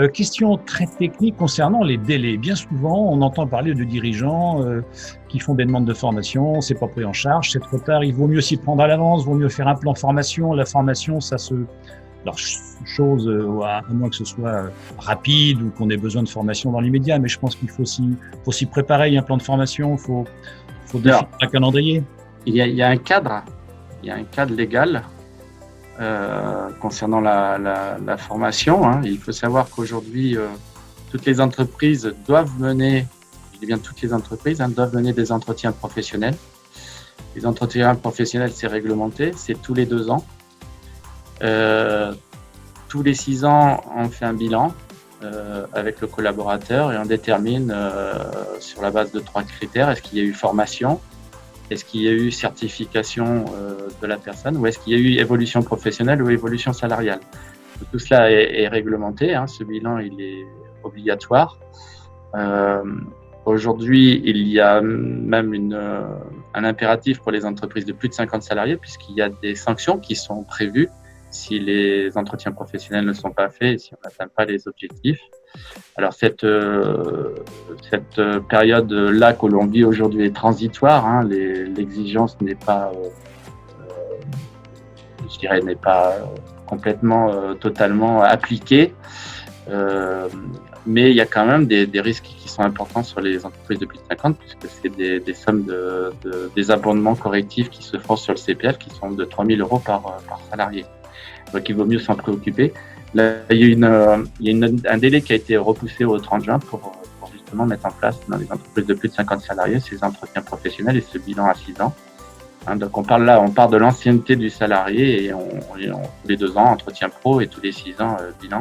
Question très technique concernant les délais. Bien souvent, on entend parler de dirigeants qui font des demandes de formation, c'est pas pris en charge, c'est trop tard, il vaut mieux s'y prendre à l'avance, vaut mieux faire un plan formation. La formation, ça se... Alors, chose, à moins que ce soit rapide ou qu'on ait besoin de formation dans l'immédiat, mais je pense qu'il faut s'y préparer. Il y a un plan de formation, faut définir un calendrier. Il y a un cadre légal concernant la formation. Hein. Il faut savoir qu'aujourd'hui, toutes les entreprises doivent mener, je dis bien toutes les entreprises, doivent mener des entretiens professionnels. Les entretiens professionnels, c'est réglementé, c'est tous les 2 ans. Tous les 6 ans, on fait un bilan avec le collaborateur et on détermine sur la base de 3 critères. Est-ce qu'il y a eu formation ? Est-ce qu'il y a eu certification de la personne ou est-ce qu'il y a eu évolution professionnelle ou évolution salariale? Tout cela est réglementé. Hein. Ce bilan, il est obligatoire. Aujourd'hui, il y a même un impératif pour les entreprises de plus de 50 salariés puisqu'il y a des sanctions qui sont prévues si les entretiens professionnels ne sont pas faits et si on n'atteint pas les objectifs. Alors cette période-là que l'on vit aujourd'hui est transitoire. Hein. L'exigence n'est pas, je dirais, n'est pas complètement, totalement appliquée. Mais il y a quand même des risques qui sont importants sur les entreprises de plus de 50 puisque c'est des sommes des abondements correctifs qui se font sur le CPF qui sont de 3 000 € par salarié. Donc il vaut mieux s'en préoccuper. Là, il y a un délai qui a été repoussé au 30 juin pour justement mettre en place dans les entreprises de plus de 50 salariés ces entretiens professionnels et ce bilan à 6 ans. Hein, donc on part de l'ancienneté du salarié et tous les 2 ans entretien pro et tous les 6 ans bilan.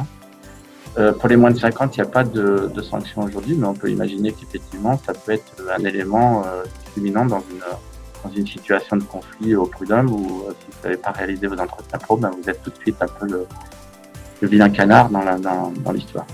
Pour les moins de 50, il n'y a pas de sanction aujourd'hui, mais on peut imaginer qu'effectivement ça peut être un élément discriminant dans une situation de conflit au prud'homme où si vous n'avez pas réalisé vos entretiens pro, vous êtes tout de suite un peu le vilain canard dans l'histoire.